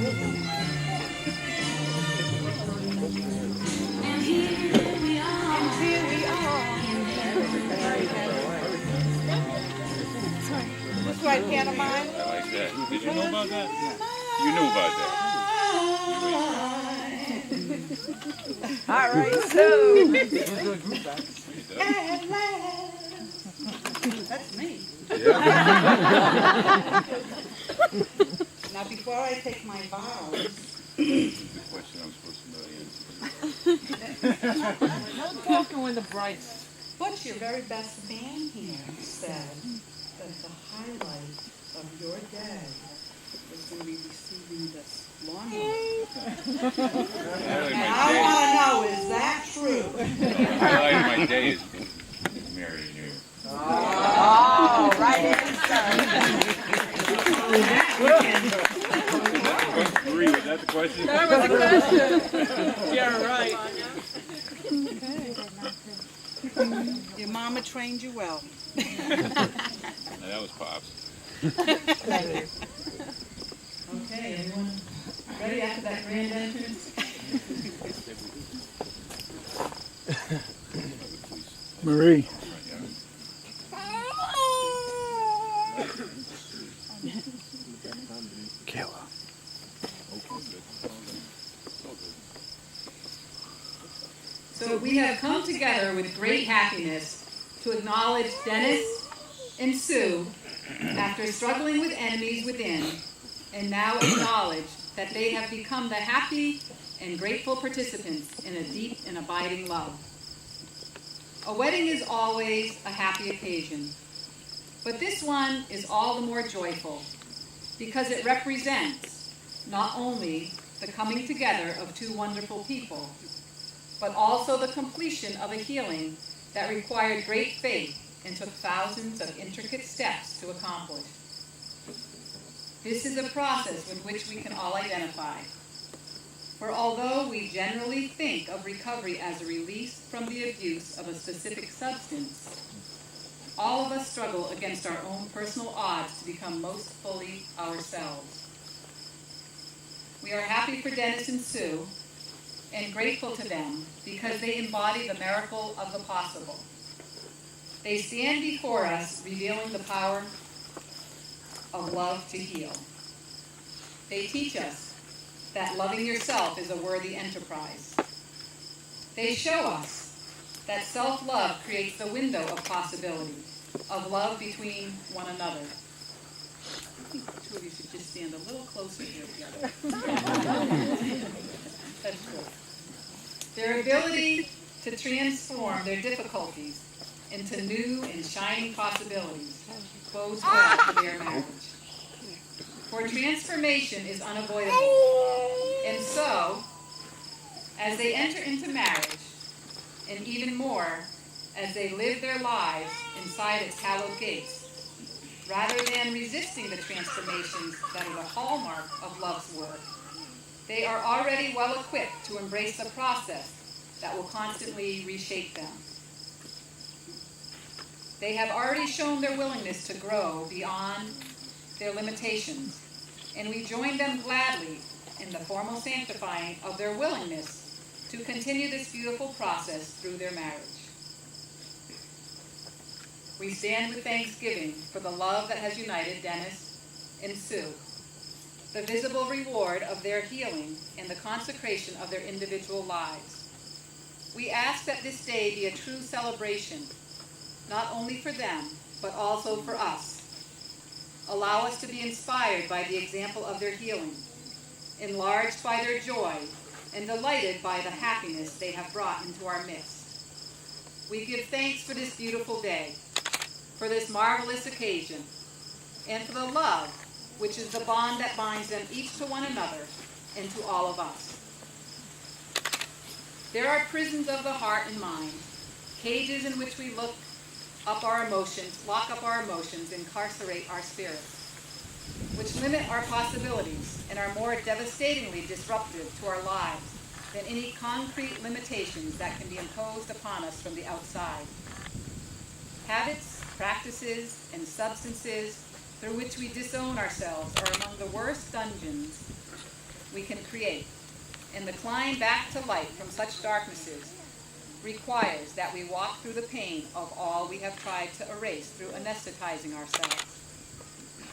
And here we are. Just right pantomime. I like that. Did you know about that? You knew about that. All right, so. That's me. Now, before I take my vows. The question I'm supposed to know the answer. No talking when the bride's. But your very best man here said that the highlight of your day was going to be receiving this lawnmower. And I want to know, is that true? The highlight of my day is marrying you. Oh, right answer. Was that the question? That was the question. Yeah, right. Your mama trained you well. No, that was Pops. Okay, everyone ready after that grand entrance? Marie. Killer. So we have come together with great happiness to acknowledge Dennis and Sue after struggling with enemies within, and now acknowledge that they have become the happy and grateful participants in a deep and abiding love. A wedding is always a happy occasion, but this one is all the more joyful because it represents not only the coming together of two wonderful people, but also the completion of a healing that required great faith and took thousands of intricate steps to accomplish. This is a process with which we can all identify. For although we generally think of recovery as a release from the abuse of a specific substance, all of us struggle against our own personal odds to become most fully ourselves. We are happy for Dennis and Sue and grateful to them because they embody the miracle of the possible. They stand before us revealing the power of love to heal. They teach us that loving yourself is a worthy enterprise. They show us that self-love creates the window of possibility, of love between one another. I think the two of you should just stand a little closer here together. That's good. Their ability to transform their difficulties into new and shining possibilities bodes well for their marriage. For transformation is unavoidable. And so, as they enter into marriage, and even more, as they live their lives inside its hallowed gates, rather than resisting the transformations that are the hallmark of love's work, they are already well equipped to embrace the process that will constantly reshape them. They have already shown their willingness to grow beyond their limitations, and we join them gladly in the formal sanctifying of their willingness to continue this beautiful process through their marriage. We stand with thanksgiving for the love that has united Dennis and Sue, the visible reward of their healing and the consecration of their individual lives. We ask that this day be a true celebration, not only for them, but also for us. Allow us to be inspired by the example of their healing, enlarged by their joy, and delighted by the happiness they have brought into our midst. We give thanks for this beautiful day, for this marvelous occasion, and for the love which is the bond that binds them each to one another and to all of us. There are prisons of the heart and mind, cages in which we lock up our emotions, incarcerate our spirits, which limit our possibilities and are more devastatingly disruptive to our lives than any concrete limitations that can be imposed upon us from the outside. Habits, practices, and substances through which we disown ourselves are among the worst dungeons we can create, and the climb back to light from such darknesses requires that we walk through the pain of all we have tried to erase through anesthetizing ourselves.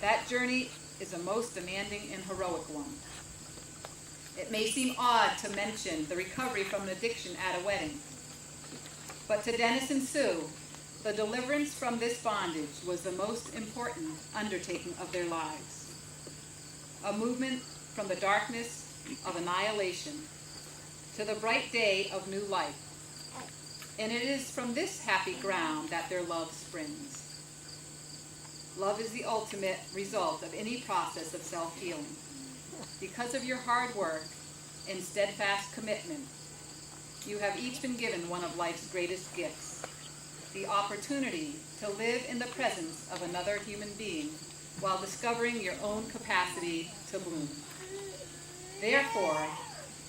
That journey is a most demanding and heroic one. It may seem odd to mention the recovery from an addiction at a wedding, but to Dennis and Sue, the deliverance from this bondage was the most important undertaking of their lives. A movement from the darkness of annihilation to the bright day of new life. And it is from this happy ground that their love springs. Love is the ultimate result of any process of self-healing. Because of your hard work and steadfast commitment, you have each been given one of life's greatest gifts, the opportunity to live in the presence of another human being while discovering your own capacity to bloom. Therefore,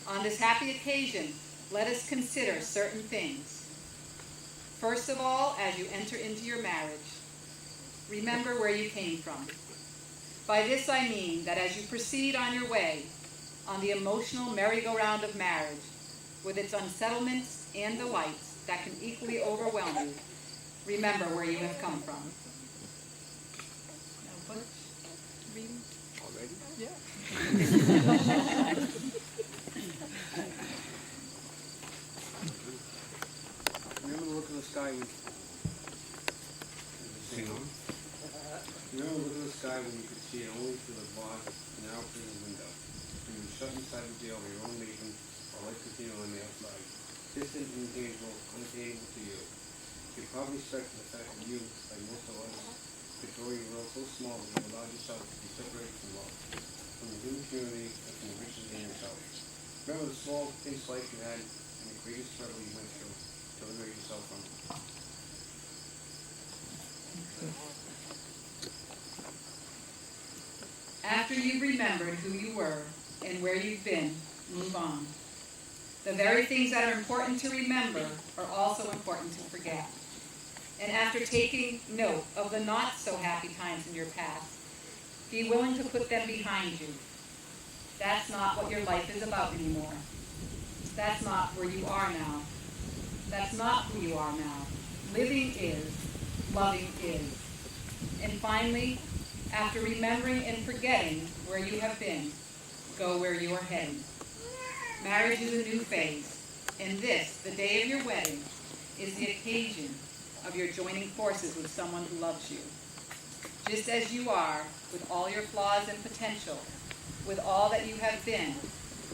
on this happy occasion, let us consider certain things. First of all, as you enter into your marriage, remember where you came from. By this I mean that as you proceed on your way, on the emotional merry-go-round of marriage, with its unsettlements and delights that can equally overwhelm you, remember where you have come from. Now, Butch, reading? Already? Yeah. Remember the look of the sky when Sing on. Remember the look of the sky when you could see it only through the bars now through the window. When you were shut inside the jail of your own making, or like casino on the outside. Distant, intangible, unattainable to you. You probably strike the fact that you, like most of us, could grow your world so small that you allowed yourself to be separated from love, from the human community, and from the riches in yourself. Remember the small, thin slice you had and the greatest struggle you went through to liberate yourself from it. After you've remembered who you were and where you've been, move on. The very things that are important to remember are also important to forget. And after taking note of the not so happy times in your past, be willing to put them behind you. That's not what your life is about anymore. That's not where you are now. That's not who you are now. Living is, loving is. And finally, after remembering and forgetting where you have been, go where you are heading. Marriage is a new phase, and this, the day of your wedding, is the occasion of your joining forces with someone who loves you. Just as you are, with all your flaws and potential, with all that you have been,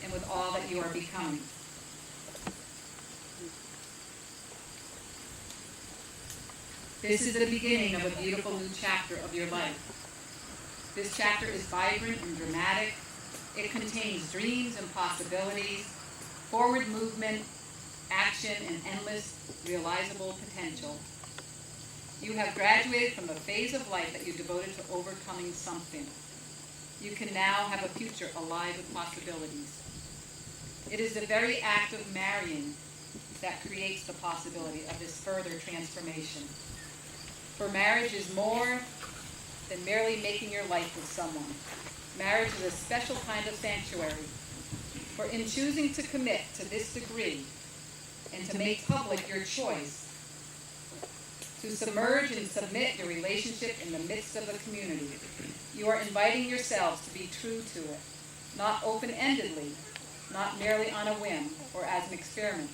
and with all that you are becoming. This is the beginning of a beautiful new chapter of your life. This chapter is vibrant and dramatic. It contains dreams and possibilities, forward movement, action, and endless realizable potential. You have graduated from the phase of life that you devoted to overcoming something. You can now have a future alive with possibilities. It is the very act of marrying that creates the possibility of this further transformation. For marriage is more than merely making your life with someone. Marriage is a special kind of sanctuary. For in choosing to commit to this degree and to make public your choice, to submerge and submit your relationship in the midst of the community, you are inviting yourselves to be true to it, not open-endedly, not merely on a whim or as an experiment,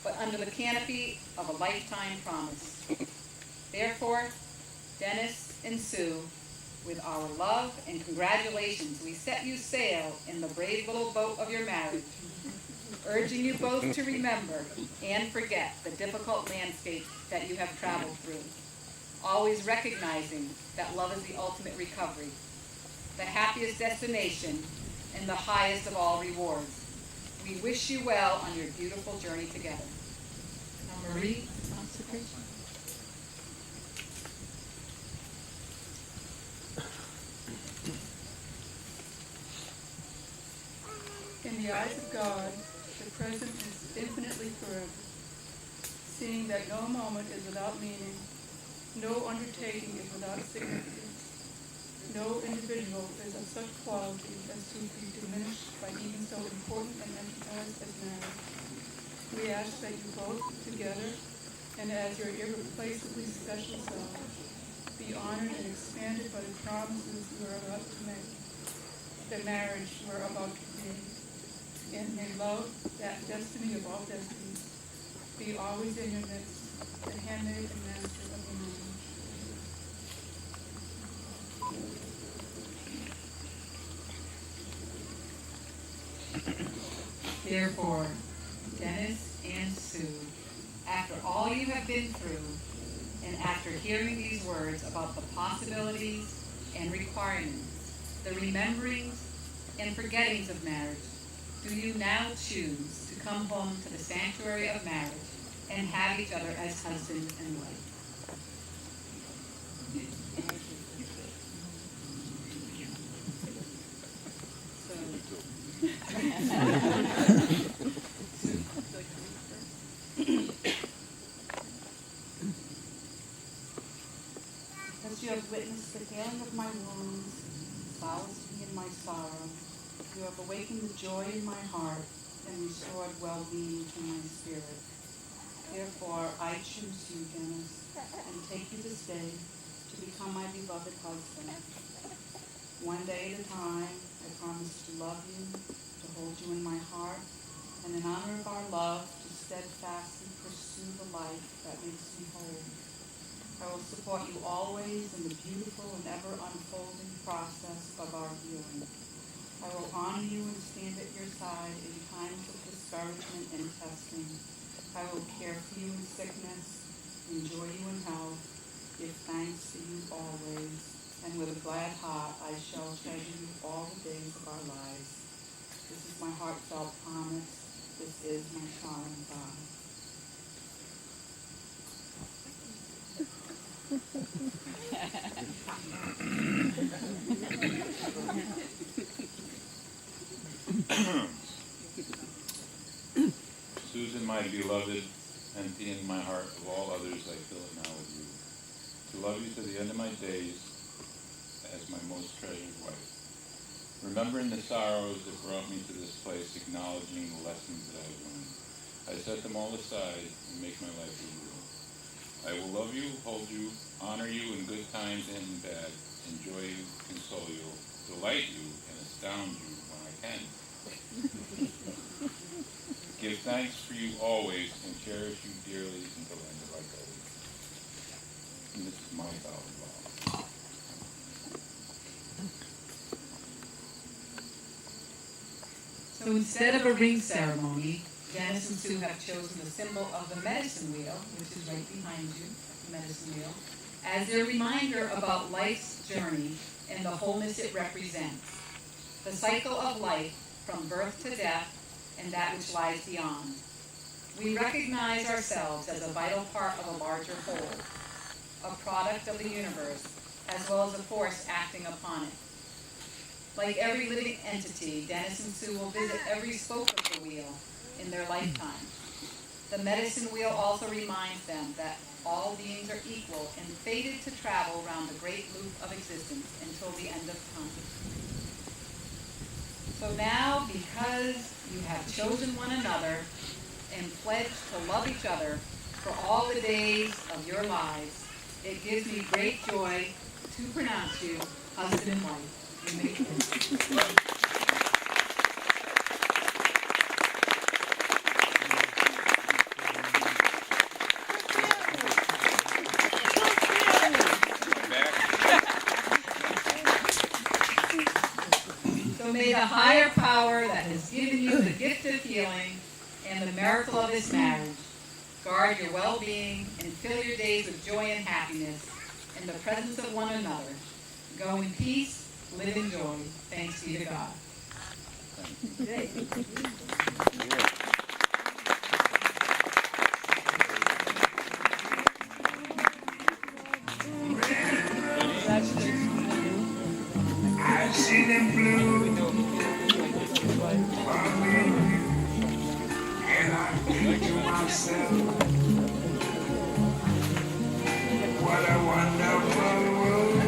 but under the canopy of a lifetime promise. Therefore, Dennis and Sue, with our love and congratulations, we set you sail in the brave little boat of your marriage, urging you both to remember and forget the difficult landscape that you have traveled through, always recognizing that love is the ultimate recovery, the happiest destination, and the highest of all rewards. We wish you well on your beautiful journey together. Now, Marie, consecration. In the eyes of God, the present is infinitely forever, seeing that no moment is without meaning, no undertaking is without significance, no individual is of such quality as to be diminished by even so important an enterprise as marriage. We ask that you both together and as your irreplaceably special selves be honored and expanded by the promises you are about to make, the marriage we're about to create, and may love, that destiny of all destinies, be always in your midst, the handmaid and master of your marriage. Therefore, Dennis and Sue, after all you have been through, and after hearing these words about the possibilities and requirements, the rememberings and forgettings of marriage, do you now choose to come home to the sanctuary of marriage and have each other as husband and wife? Because you have witnessed the healing of my wounds, solaced me in my sorrow, you have awakened the joy in my heart and restored well-being to my spirit. Therefore, I choose you, Dennis, and take you this day to become my beloved husband. One day at a time, I promise to love you, to hold you in my heart, and in honor of our love, to steadfastly pursue the life that makes me whole. I will support you always in the beautiful and ever-unfolding process of our healing. I will honor you and stand at your side in times of discouragement and testing. I will care for you in sickness, enjoy you in health, give thanks to you always, and with a glad heart I shall treasure you all the days of our lives. This is my heartfelt promise. This is my solemn vow. Susan, my beloved, empty in my heart of all others, I fill it now with you. To love you to the end of my days as my most treasured wife. Remembering the sorrows that brought me to this place, acknowledging the lessons that I've learned, I set them all aside and make my life real. I will love you, hold you, honor you in good times and in bad, enjoy you, console you, delight you, and astound you when I can. Give thanks for you always and cherish you dearly until the end of our days. And this is my vow. So instead of a ring ceremony, Dennis and Sue have chosen the symbol of the medicine wheel, which is right behind you, the medicine wheel, as their reminder about life's journey and the wholeness it represents. The cycle of life from birth to death and that which lies beyond. We recognize ourselves as a vital part of a larger whole, a product of the universe, as well as a force acting upon it. Like every living entity, Dennis and Sue will visit every spoke of the wheel in their lifetime. The medicine wheel also reminds them that all beings are equal and fated to travel around the great loop of existence until the end of time. So now, because you have chosen one another and pledged to love each other for all the days of your lives, it gives me great joy to pronounce you husband and wife. You may begin. So may the higher power that has given you the gift of healing and the miracle of this marriage guard your well-being and fill your days with joy and happiness in the presence of one another. Go in peace, live in joy. Thanks be to God. I see them blue for me, and I think to myself, what a wonderful world.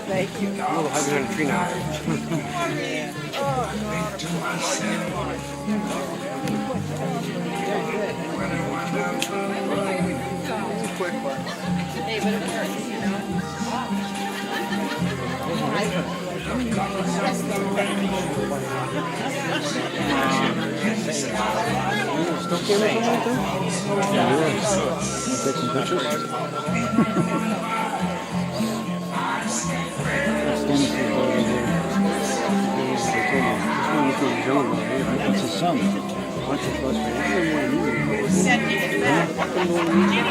Thank you. I'm a little high behind the tree now. Hey, but it hurts, you know? Still camera filming it too? Yeah, take some pictures. It's his son. Once or twice, but he didn't want to move.